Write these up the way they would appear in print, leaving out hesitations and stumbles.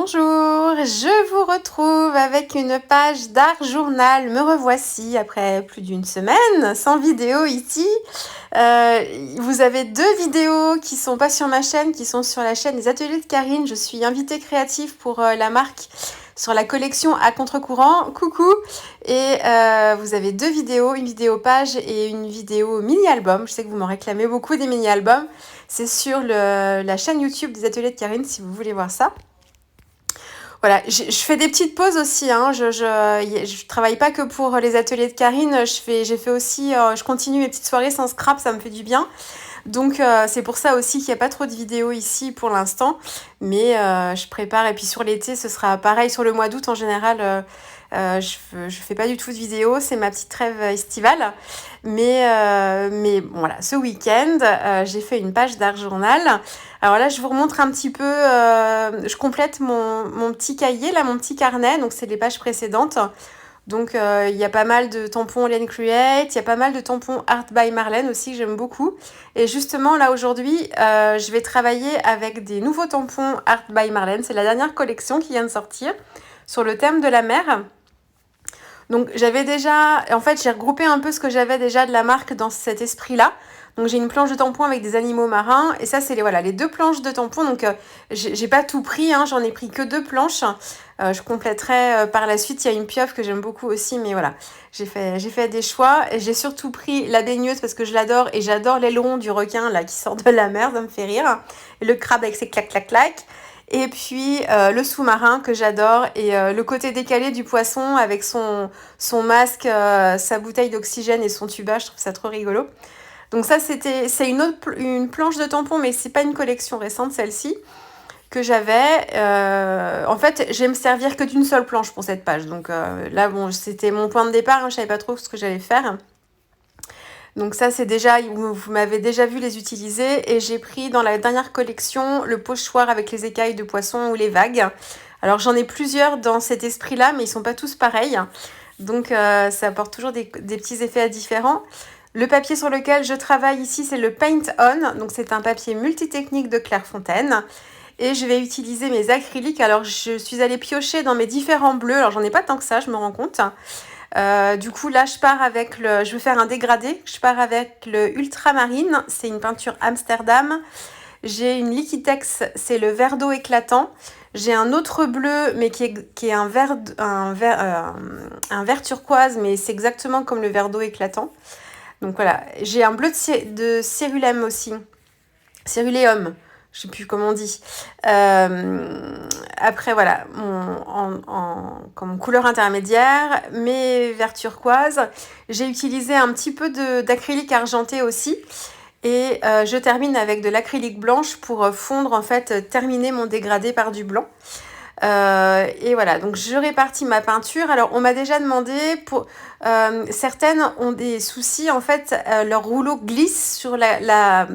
Bonjour, je vous retrouve avec une page d'art journal. Me revoici après plus d'une semaine sans vidéo ici. Vous avez deux vidéos qui sont pas sur ma chaîne, qui sont sur la chaîne des ateliers de Karine. Je suis invitée créative pour la marque sur la collection à contre-courant. Coucou! Et vous avez deux vidéos, une vidéo page et une vidéo mini-album. Je sais que vous m'en réclamez beaucoup des mini-albums. C'est sur la chaîne YouTube des ateliers de Karine si vous voulez voir ça. Voilà, je fais des petites pauses aussi, hein. Je travaille pas que pour les ateliers de Karine, j'ai fait aussi, je continue mes petites soirées sans scrap, ça me fait du bien. Donc c'est pour ça aussi qu'il n'y a pas trop de vidéos ici pour l'instant, mais je prépare. Et puis sur l'été, ce sera pareil. Sur le mois d'août, en général, je fais pas du tout de vidéos, c'est ma petite trêve estivale. Mais bon, voilà, ce week-end, j'ai fait une page d'art journal. Alors là, je vous remontre un petit peu, je complète mon petit cahier, là, mon petit carnet, donc c'est les pages précédentes. Donc il y a pas mal de tampons Len Create, il y a pas mal de tampons Art by Marlène aussi que j'aime beaucoup. Et justement là aujourd'hui, je vais travailler avec des nouveaux tampons Art by Marlène. C'est la dernière collection qui vient de sortir sur le thème de la mer. Donc j'avais déjà, en fait j'ai regroupé un peu ce que j'avais déjà de la marque dans cet esprit-là. Donc j'ai une planche de tampons avec des animaux marins et ça c'est les deux planches de tampons. Donc j'ai pas tout pris, hein, j'en ai pris que deux planches. Je compléterai par la suite. Il y a une pieuvre que j'aime beaucoup aussi, mais voilà, j'ai fait des choix et j'ai surtout pris la baigneuse parce que je l'adore et j'adore l'aileron du requin là qui sort de la mer, ça me fait rire. Et le crabe avec ses clac clac clac. Et puis le sous-marin que j'adore et le côté décalé du poisson avec son masque, sa bouteille d'oxygène et son tuba, je trouve ça trop rigolo. Donc ça c'est une planche de tampons, mais c'est pas une collection récente celle-ci que j'avais. En fait, je vais me servir que d'une seule planche pour cette page. Donc là, bon, c'était mon point de départ, hein, je savais pas trop ce que j'allais faire. Donc ça, c'est déjà, vous m'avez déjà vu les utiliser. Et j'ai pris dans la dernière collection le pochoir avec les écailles de poisson ou les vagues. Alors j'en ai plusieurs dans cet esprit-là, mais ils sont pas tous pareils. Donc ça apporte toujours des petits effets différents. Le papier sur lequel je travaille ici, c'est le Paint On. Donc c'est un papier multitechnique de Clairefontaine. Et je vais utiliser mes acryliques. Alors je suis allée piocher dans mes différents bleus. Alors j'en ai pas tant que ça, je me rends compte. Du coup là je pars avec je vais faire un dégradé. Je pars avec le Ultramarine. C'est une peinture Amsterdam. J'ai une Liquitex, c'est le vert d'eau éclatant. J'ai un autre bleu, mais qui est un vert turquoise, mais c'est exactement comme le vert d'eau éclatant. Donc voilà, j'ai un bleu de cérulème aussi. Céruléum, je sais plus comment on dit. Après voilà, comme couleur intermédiaire, mes verts turquoise. J'ai utilisé un petit peu d'acrylique argenté aussi. Et je termine avec de l'acrylique blanche pour fondre, en fait, terminer mon dégradé par du blanc. Et voilà, donc je répartis ma peinture. Alors on m'a déjà demandé, certaines ont des soucis, en fait, leur rouleau glisse sur la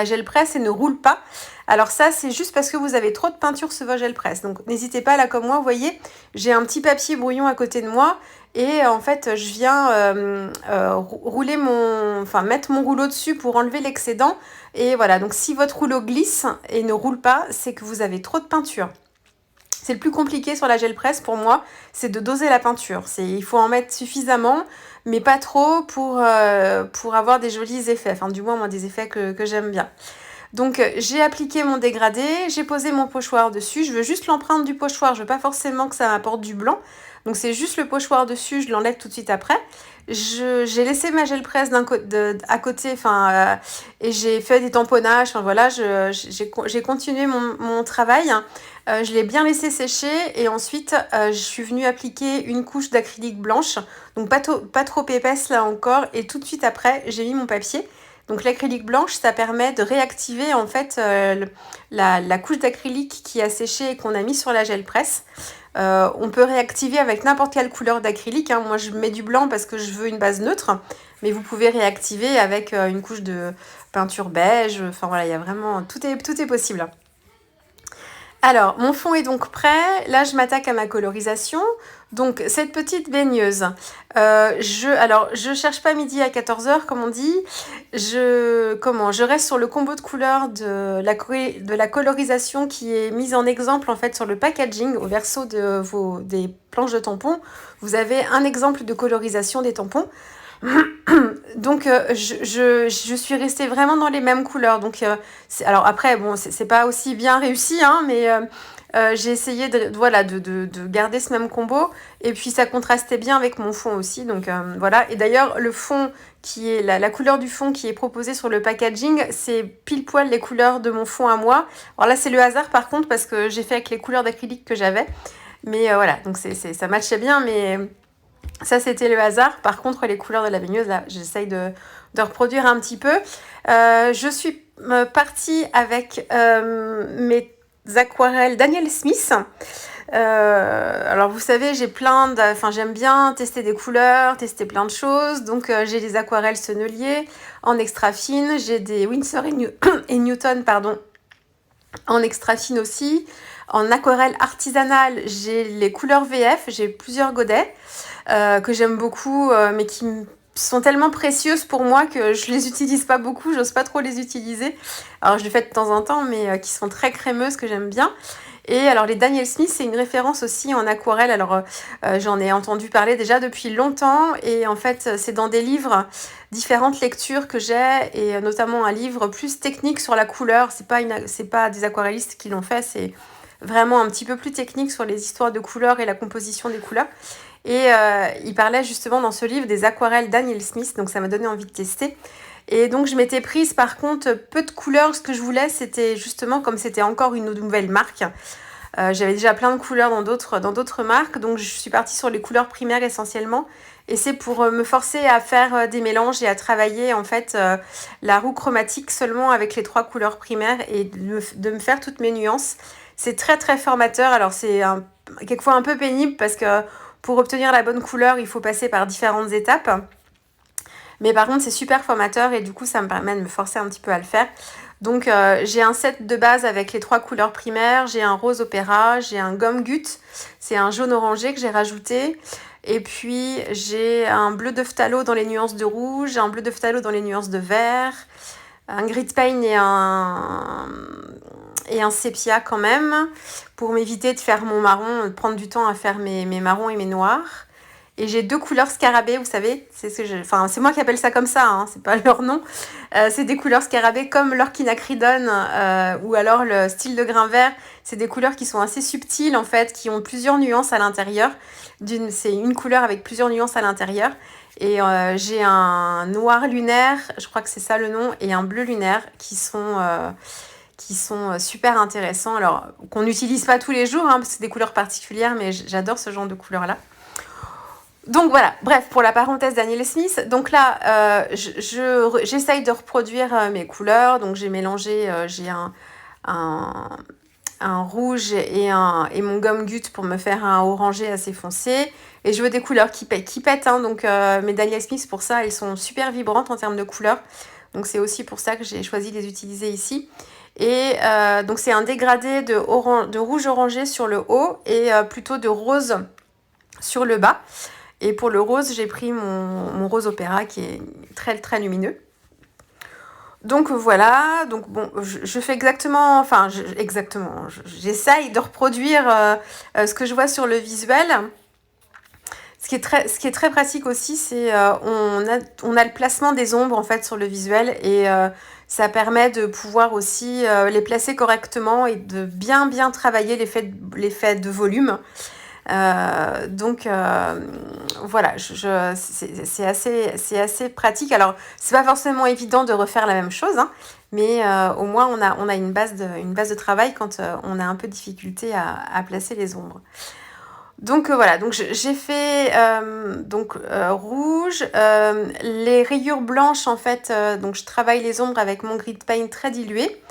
gel presse et ne roule pas. Alors ça, c'est juste parce que vous avez trop de peinture sur votre gel presse. Donc n'hésitez pas, là comme moi, vous voyez, j'ai un petit papier brouillon à côté de moi. Et en fait, je viens mettre mon rouleau dessus pour enlever l'excédent. Et voilà, donc si votre rouleau glisse et ne roule pas, c'est que vous avez trop de peinture. C'est le plus compliqué sur la gel presse pour moi, c'est de doser la peinture. Il faut en mettre suffisamment, mais pas trop pour avoir des jolis effets. Enfin, du moins, moi, des effets que j'aime bien. Donc j'ai appliqué mon dégradé, j'ai posé mon pochoir dessus. Je veux juste l'empreinte du pochoir, je veux pas forcément que ça m'apporte du blanc. Donc c'est juste le pochoir dessus, je l'enlève tout de suite après. J'ai laissé ma gel presse à côté, et j'ai fait des tamponnages. Enfin voilà, j'ai continué mon travail. Je l'ai bien laissé sécher et ensuite je suis venue appliquer une couche d'acrylique blanche, donc pas trop épaisse là encore. Et tout de suite après, j'ai mis mon papier. Donc l'acrylique blanche, ça permet de réactiver en fait la couche d'acrylique qui a séché et qu'on a mis sur la gel presse. On peut réactiver avec n'importe quelle couleur d'acrylique, hein. Moi je mets du blanc parce que je veux une base neutre, mais vous pouvez réactiver avec une couche de peinture beige. Enfin voilà, il y a vraiment tout est possible. Alors, mon fond est donc prêt. Là, je m'attaque à ma colorisation. Donc, cette petite baigneuse, Alors, je cherche pas midi à 14h, comme on dit. Je reste sur le combo de couleurs de la colorisation qui est mise en exemple en fait sur le packaging au verso des planches de tampons. Vous avez un exemple de colorisation des tampons. Donc, je suis restée vraiment dans les mêmes couleurs. Donc, alors après, bon, c'est pas aussi bien réussi, hein, mais j'ai essayé voilà, de garder ce même combo. Et puis, ça contrastait bien avec mon fond aussi. Donc, voilà. Et d'ailleurs, le fond qui est la couleur du fond qui est proposée sur le packaging, c'est pile poil les couleurs de mon fond à moi. Alors là, c'est le hasard par contre, parce que j'ai fait avec les couleurs d'acrylique que j'avais. Mais voilà, donc ça matchait bien, mais ça, c'était le hasard. Par contre, les couleurs de la baigneuse, là, j'essaye de reproduire un petit peu. Je suis partie avec mes aquarelles Daniel Smith. Alors, vous savez, j'aime bien tester des couleurs, tester plein de choses. Donc, j'ai des aquarelles Sennelier en extra fine. J'ai des Winsor et Newton, pardon, en extra fine aussi. En aquarelle artisanale, j'ai les couleurs VF. J'ai plusieurs godets que j'aime beaucoup, mais qui sont tellement précieuses pour moi que je les utilise pas beaucoup, j'ose pas trop les utiliser. Alors je les fais de temps en temps, mais qui sont très crémeuses, que j'aime bien. Et alors les Daniel Smith, c'est une référence aussi en aquarelle. Alors j'en ai entendu parler déjà depuis longtemps, et en fait c'est dans des livres, différentes lectures que j'ai, et notamment un livre plus technique sur la couleur. C'est pas des aquarellistes qui l'ont fait, c'est vraiment un petit peu plus technique sur les histoires de couleurs et la composition des couleurs. Et il parlait justement dans ce livre des aquarelles Daniel Smith, donc ça m'a donné envie de tester. Et donc je m'étais prise par contre peu de couleurs. Ce que je voulais, c'était justement, comme c'était encore une nouvelle marque, j'avais déjà plein de couleurs dans d'autres marques, donc je suis partie sur les couleurs primaires essentiellement. Et c'est pour me forcer à faire des mélanges et à travailler en fait la roue chromatique seulement avec les 3 couleurs primaires, et de me faire toutes mes nuances. C'est très très formateur. Alors c'est quelquefois un peu pénible parce que pour obtenir la bonne couleur, il faut passer par différentes étapes. Mais par contre, c'est super formateur, et du coup, ça me permet de me forcer un petit peu à le faire. Donc, j'ai un set de base avec les 3 couleurs primaires. J'ai un rose opéra, j'ai un gomme gut, c'est un jaune orangé que j'ai rajouté. Et puis, j'ai un bleu de phthalo dans les nuances de rouge, un bleu de phthalo dans les nuances de vert, un grit paint et un sépia quand même, pour m'éviter de faire mon marron, de prendre du temps à faire mes marrons et mes noirs. Et j'ai 2 couleurs scarabées, vous savez, c'est moi qui appelle ça comme ça, hein, c'est pas leur nom. C'est des couleurs scarabées comme l'orchinacridone ou alors le style de grain vert. C'est des couleurs qui sont assez subtiles en fait, qui ont plusieurs nuances à l'intérieur. C'est une couleur avec plusieurs nuances à l'intérieur. Et j'ai un noir lunaire, je crois que c'est ça le nom, et un bleu lunaire qui sont super intéressants. Alors, qu'on n'utilise pas tous les jours, hein, parce que c'est des couleurs particulières, mais j'adore ce genre de couleurs-là. Donc voilà, bref, pour la parenthèse Daniel Smith. Donc là, j'essaye de reproduire mes couleurs. Donc j'ai mélangé, j'ai un rouge et mon gomme gut pour me faire un orangé assez foncé. Et je veux des couleurs qui pètent, hein. Donc mes Daniel Smith, pour ça, elles sont super vibrantes en termes de couleurs. Donc c'est aussi pour ça que j'ai choisi de les utiliser ici. Et donc c'est un dégradé de rouge orangé sur le haut, et plutôt de rose sur le bas. Et pour le rose, j'ai pris mon rose opéra qui est très très lumineux. Donc voilà, donc bon, je fais j'essaye de reproduire ce que je vois sur le visuel. Ce qui est très pratique aussi, c'est on a le placement des ombres en fait sur le visuel, et ça permet de pouvoir aussi les placer correctement et de bien travailler l'effet de volume. Donc voilà, c'est assez pratique. Alors c'est pas forcément évident de refaire la même chose, hein, mais au moins on a une base de travail quand on a un peu de difficulté à placer les ombres. Donc voilà, donc j'ai fait rouge, les rayures blanches en fait, donc je travaille les ombres avec mon grit paint très dilué.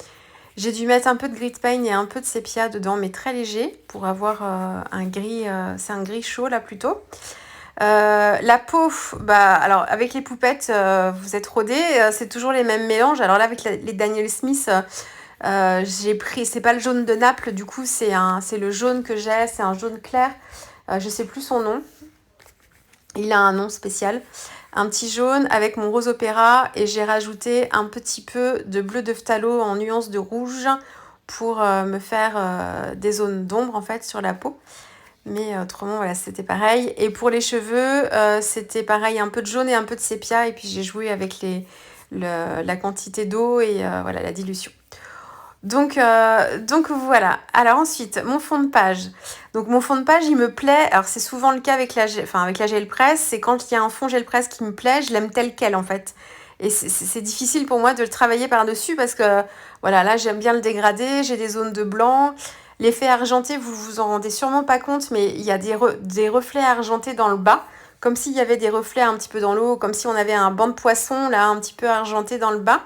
J'ai dû mettre un peu de grit paint et un peu de sépia dedans, mais très léger, pour avoir un gris, c'est un gris chaud là plutôt. La peau, alors avec les poupettes, vous êtes rodés, c'est toujours les mêmes mélanges. Alors là, avec les Daniel Smith, j'ai pris, c'est pas le jaune de Naples, du coup c'est le jaune que j'ai, c'est un jaune clair, je sais plus son nom. Il a un nom spécial. Un petit jaune avec mon rose opéra et j'ai rajouté un petit peu de bleu de phthalo en nuance de rouge pour me faire des zones d'ombre en fait sur la peau. Mais autrement, voilà, c'était pareil. Et pour les cheveux, c'était pareil, un peu de jaune et un peu de sépia. Et puis j'ai joué avec la quantité d'eau et voilà, la dilution. Donc voilà. Alors ensuite, mon fond de page. Donc mon fond de page, il me plaît. Alors c'est souvent le cas avec avec la gel presse. C'est quand il y a un fond gel presse qui me plaît, je l'aime tel quel en fait. Et c'est difficile pour moi de le travailler par-dessus parce que voilà, là j'aime bien le dégrader. J'ai des zones de blanc. L'effet argenté, vous vous en rendez sûrement pas compte, mais il y a des reflets argentés dans le bas. Comme s'il y avait des reflets un petit peu dans l'eau, comme si on avait un banc de poisson là, un petit peu argenté dans le bas.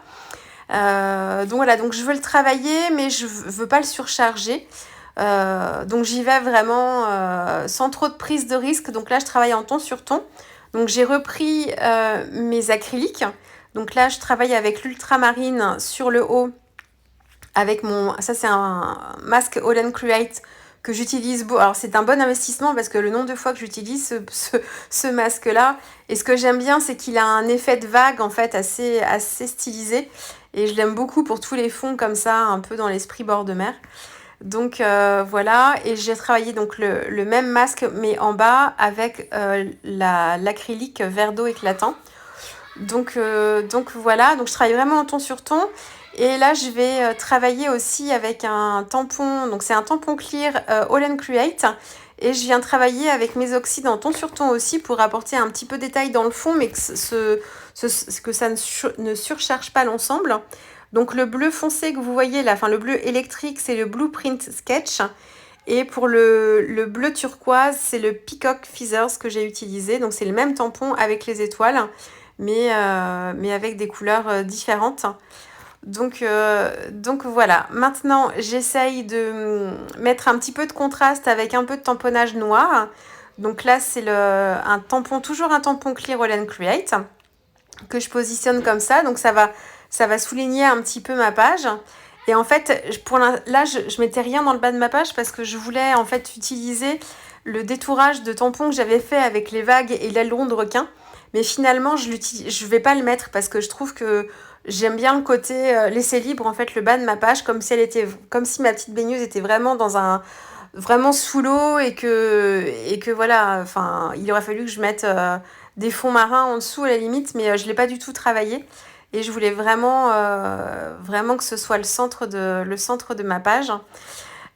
Donc voilà, donc je veux le travailler, mais je veux pas le surcharger. Donc j'y vais vraiment sans trop de prise de risque. Donc là, je travaille en ton sur ton. Donc j'ai repris mes acryliques. Donc là, je travaille avec l'ultramarine sur le haut. Avec ça c'est un masque All Create que j'utilise. Alors c'est un bon investissement parce que le nombre de fois que j'utilise ce masque-là. Et ce que j'aime bien, c'est qu'il a un effet de vague en fait assez stylisé. Et je l'aime beaucoup pour tous les fonds comme ça, un peu dans l'esprit bord de mer. Donc voilà, et j'ai travaillé donc le même masque mais en bas avec l'acrylique vert d'eau éclatant. Donc voilà, donc je travaille vraiment en ton sur ton. Et là, je vais travailler aussi avec un tampon, donc c'est un tampon clear All Create. Et je viens travailler avec mes oxydes en ton sur ton aussi pour apporter un petit peu de détail dans le fond, mais que ça ne surcharge pas l'ensemble. Donc le bleu foncé que vous voyez là, enfin le bleu électrique, c'est le Blueprint Sketch. Et pour le bleu turquoise, c'est le Peacock Feathers que j'ai utilisé. Donc c'est le même tampon avec les étoiles, mais avec des couleurs différentes. Donc voilà. Maintenant, j'essaye de mettre un petit peu de contraste avec un peu de tamponnage noir. Donc là, c'est toujours un tampon Clear All Create que je positionne comme ça. Donc ça va souligner un petit peu ma page. Et en fait, là, je mettais rien dans le bas de ma page parce que je voulais en fait utiliser le détourage de tampon que j'avais fait avec les vagues et l'aileron de requin. Mais finalement, je vais pas le mettre parce que je trouve que j'aime bien le côté laisser libre en fait le bas de ma page comme si ma petite baigneuse était vraiment vraiment sous l'eau et que voilà, enfin, il aurait fallu que je mette des fonds marins en dessous à la limite, mais je l'ai pas du tout travaillé. Et je voulais vraiment que ce soit le centre de ma page.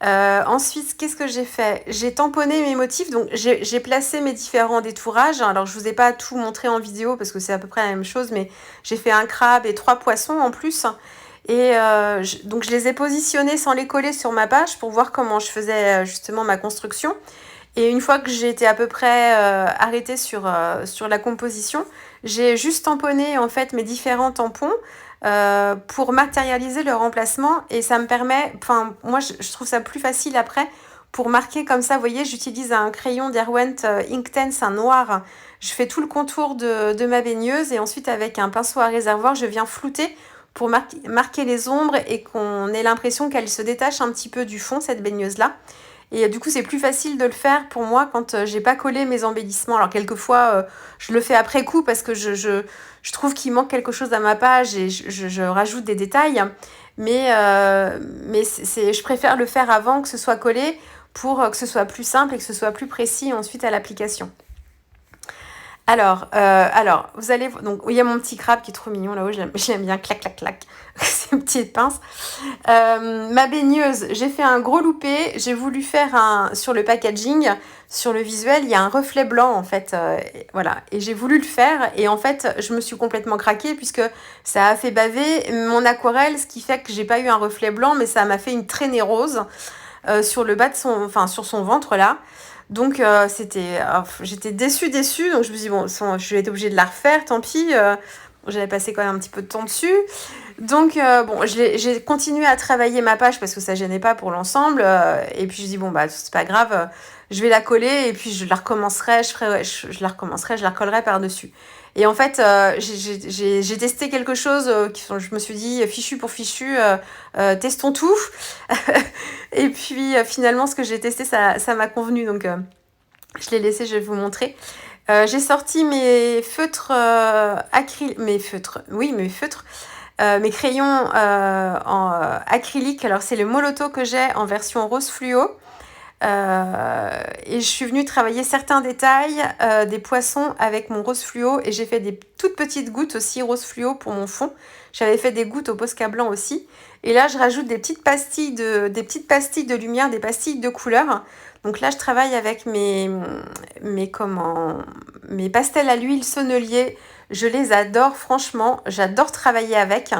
Ensuite, qu'est-ce que j'ai fait? J'ai tamponné mes motifs, donc j'ai placé mes différents détourages. Alors, je vous ai pas tout montré en vidéo parce que c'est à peu près la même chose, mais j'ai fait un crabe et 3 poissons en plus. Et donc, je les ai positionnés sans les coller sur ma page pour voir comment je faisais justement ma construction. Et une fois que j'ai été à peu près arrêtée sur la composition, j'ai juste tamponné en fait mes différents tampons pour matérialiser le remplacement et ça me permet, enfin moi je trouve ça plus facile après pour marquer comme ça. Vous voyez, j'utilise un crayon Derwent Inktense, un noir. Je fais tout le contour de ma baigneuse et ensuite avec un pinceau à réservoir, je viens flouter pour marquer les ombres et qu'on ait l'impression qu'elle se détache un petit peu du fond, cette baigneuse-là. Et du coup, c'est plus facile de le faire pour moi quand j'ai pas collé mes embellissements. Alors, quelquefois, je le fais après coup parce que je trouve qu'il manque quelque chose à ma page et je rajoute des détails. Mais je préfère le faire avant que ce soit collé pour que ce soit plus simple et que ce soit plus précis ensuite à l'application. Alors, vous allez... Donc, il y a mon petit crabe qui est trop mignon là-haut. Je l'aime bien. Clac, clac, clac. C'est une petite pince. Ma baigneuse, j'ai fait un gros loupé. J'ai voulu faire sur le packaging, sur le visuel, il y a un reflet blanc en fait. Voilà. Et j'ai voulu le faire. Et en fait, je me suis complètement craquée puisque ça a fait baver mon aquarelle, ce qui fait que j'ai pas eu un reflet blanc, mais ça m'a fait une traînée rose sur le bas de sur son ventre là. Donc j'étais déçue. Donc je me suis dit, bon, je vais être obligée de la refaire, tant pis. J'avais passé quand même un petit peu de temps dessus. Donc bon, j'ai continué à travailler ma page parce que ça gênait pas pour l'ensemble. Et puis je dis, bon, bah c'est pas grave, je vais la coller et puis je la recommencerai, je la recollerai par-dessus. Et en fait, j'ai testé quelque chose je me suis dit, fichu pour fichu, testons tout. Et puis finalement, ce que j'ai testé, ça m'a convenu. Donc je l'ai laissé, je vais vous montrer. J'ai sorti mes feutres mes feutres, mes crayons en acrylique. Alors c'est le Moloto que j'ai en version rose fluo. Et je suis venue travailler certains détails des poissons avec mon rose fluo et j'ai fait des toutes petites gouttes aussi rose fluo pour mon fond. J'avais fait des gouttes au Posca blanc aussi. Et là, je rajoute des petites pastilles de lumière, des pastilles de couleur. Donc là, je travaille avec mes pastels à l'huile sonnelier. Je les adore, franchement. J'adore travailler avec.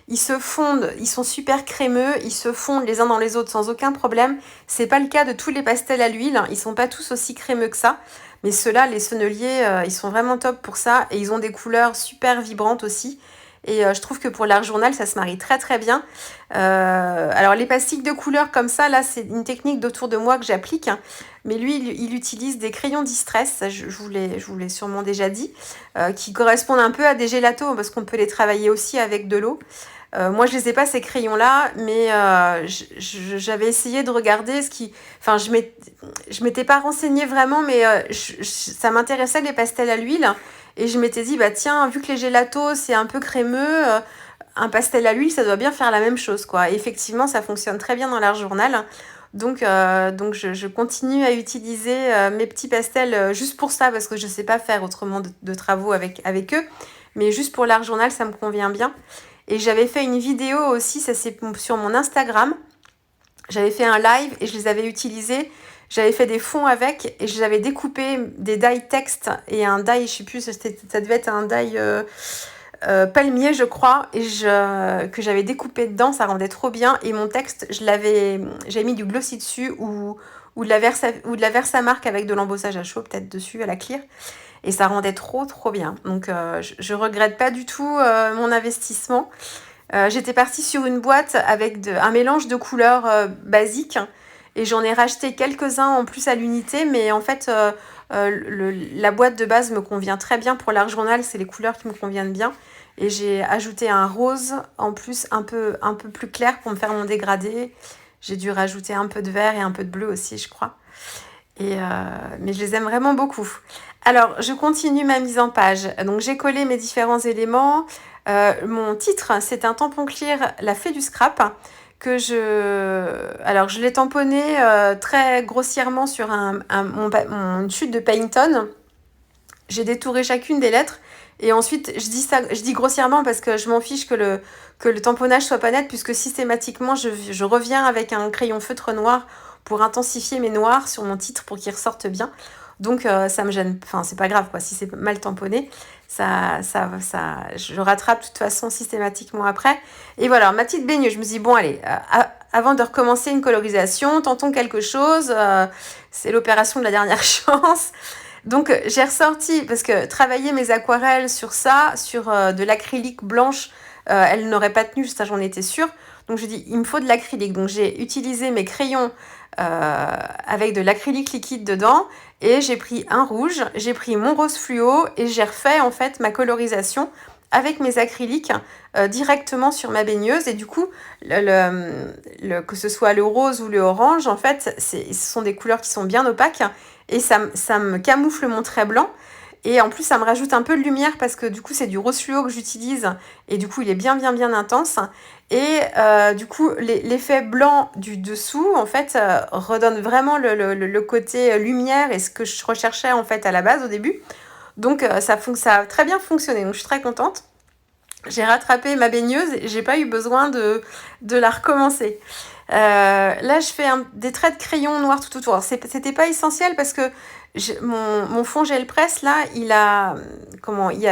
Ils se fondent, ils sont super crémeux, ils se fondent les uns dans les autres sans aucun problème. C'est pas le cas de tous les pastels à l'huile, ils sont pas tous aussi crémeux que ça. Mais ceux-là, les sonneliers, ils sont vraiment top pour ça. Et ils ont des couleurs super vibrantes aussi. Et je trouve que pour l'art journal, ça se marie très très bien. Alors les pastilles de couleurs comme ça, là, c'est une technique d'autour de moi que j'applique. Mais lui, il utilise des crayons Distress, ça, je vous l'ai sûrement déjà dit, qui correspondent un peu à des gélatos, parce qu'on peut les travailler aussi avec de l'eau. Moi, je les ai pas ces crayons-là, mais j'avais essayé de regarder ce qui... Enfin, je m'étais pas renseignée vraiment, mais ça m'intéressait les pastels à l'huile. Et je m'étais dit, bah tiens, vu que les gélatos, c'est un peu crémeux, un pastel à l'huile, ça doit bien faire la même chose, quoi. Et effectivement, ça fonctionne très bien dans l'art journal. Donc je continue à utiliser mes petits pastels juste pour ça, parce que je sais pas faire autrement de travaux avec eux. Mais juste pour l'art journal, ça me convient bien. Et j'avais fait une vidéo aussi, ça c'est sur mon Instagram. J'avais fait un live et je les avais utilisés. J'avais fait des fonds avec et j'avais découpé des die texte et un die, je sais plus, ça devait être un die palmier, je crois, et que j'avais découpé dedans, ça rendait trop bien. Et mon texte, j'avais mis du glossy dessus ou de la Versamark avec de l'embossage à chaud, peut-être dessus, à la cire. Et ça rendait trop bien. Donc je regrette pas du tout mon investissement. J'étais partie sur une boîte avec un mélange de couleurs basiques et j'en ai racheté quelques-uns en plus à l'unité, mais en fait la boîte de base me convient très bien pour l'art journal, c'est les couleurs qui me conviennent bien. Et j'ai ajouté un rose en plus un peu plus clair pour me faire mon dégradé. J'ai dû rajouter un peu de vert et un peu de bleu aussi, je crois. Mais je les aime vraiment beaucoup. Alors, je continue ma mise en page. Donc, j'ai collé mes différents éléments. Mon titre, c'est un tampon clear, la fée du scrap, alors, je l'ai tamponné très grossièrement sur une chute de Painton. J'ai détouré chacune des lettres. Et ensuite, je dis grossièrement parce que je m'en fiche que le tamponnage soit pas net, puisque systématiquement, je reviens avec un crayon feutre noir pour intensifier mes noirs sur mon titre pour qu'ils ressortent bien. Donc ça me gêne, enfin c'est pas grave quoi, si c'est mal tamponné, je rattrape de toute façon systématiquement après. Et voilà, ma petite baigneuse, je me dis bon allez, avant de recommencer une colorisation, tentons quelque chose, c'est l'opération de la dernière chance. Donc j'ai ressorti, parce que travailler mes aquarelles sur ça, sur de l'acrylique blanche, elle n'aurait pas tenu, ça j'en étais sûre. Donc j'ai dit, il me faut de l'acrylique. Donc j'ai utilisé mes crayons avec de l'acrylique liquide dedans et j'ai pris un rouge, j'ai pris mon rose fluo et j'ai refait en fait ma colorisation avec mes acryliques directement sur ma baigneuse. Et du coup, que ce soit le rose ou le orange, en fait, ce sont des couleurs qui sont bien opaques et ça me camoufle mon trait blanc. Et en plus, ça me rajoute un peu de lumière parce que du coup, c'est du rose fluo que j'utilise et du coup, il est bien intense. Et du coup, l'effet blanc du dessous, en fait, redonne vraiment le côté lumière et ce que je recherchais en fait à la base au début. Donc, ça a très bien fonctionné. Donc, je suis très contente. J'ai rattrapé ma baigneuse et j'ai pas eu besoin de la recommencer. Là, je fais des traits de crayon noir tout autour. C'était pas essentiel parce que mon fond gel presse, là, il y a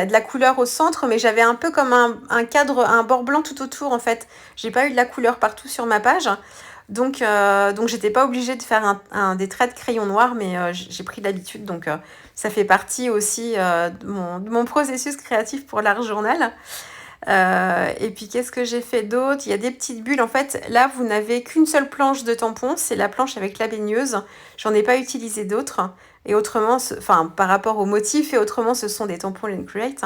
de la couleur au centre, mais j'avais un peu comme un cadre, un bord blanc tout autour, en fait. J'ai pas eu de la couleur partout sur ma page. Donc j'étais pas obligée de faire des traits de crayon noir, mais j'ai pris l'habitude. Donc, ça fait partie aussi de mon processus créatif pour l'art journal. Et puis qu'est-ce que j'ai fait d'autre? Il y a des petites bulles. En fait, là, vous n'avez qu'une seule planche de tampon. C'est la planche avec la baigneuse. J'en ai pas utilisé d'autres. Et autrement, par rapport au motif, et autrement, ce sont des tampons Lane Create.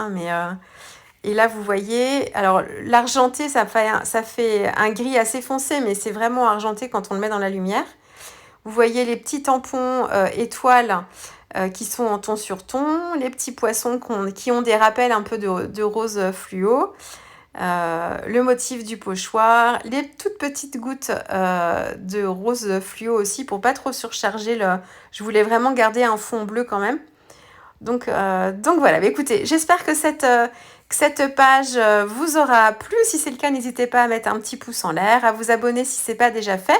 Et là, vous voyez, alors l'argenté, ça fait un gris assez foncé, mais c'est vraiment argenté quand on le met dans la lumière. Vous voyez les petits tampons étoiles qui sont en ton sur ton, les petits poissons qui ont des rappels un peu de rose fluo, le motif du pochoir, les toutes petites gouttes de rose fluo aussi pour pas trop surcharger le... Je voulais vraiment garder un fond bleu quand même. Donc voilà, mais écoutez, j'espère que cette page vous aura plu. Si c'est le cas, n'hésitez pas à mettre un petit pouce en l'air, à vous abonner si ce n'est pas déjà fait.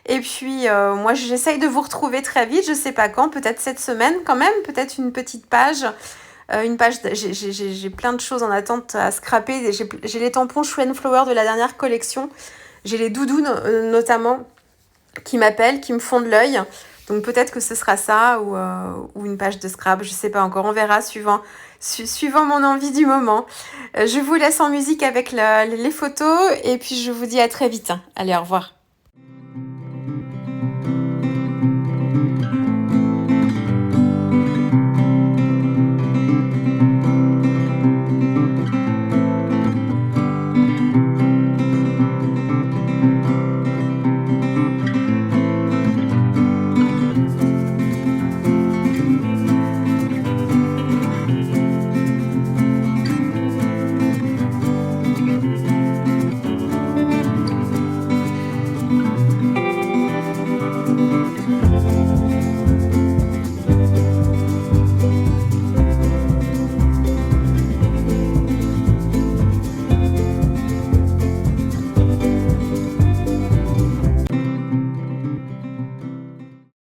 Et puis, moi, j'essaye de vous retrouver très vite. Je ne sais pas quand, peut-être cette semaine quand même, peut-être une petite page. J'ai plein de choses en attente à scraper. J'ai les tampons Flower de la dernière collection. J'ai les doudous notamment qui m'appellent, qui me font de l'œil. Donc peut-être que ce sera ça ou une page de scrap, je sais pas encore, on verra suivant mon envie du moment. Je vous laisse en musique avec les photos et puis je vous dis à très vite. Allez, au revoir.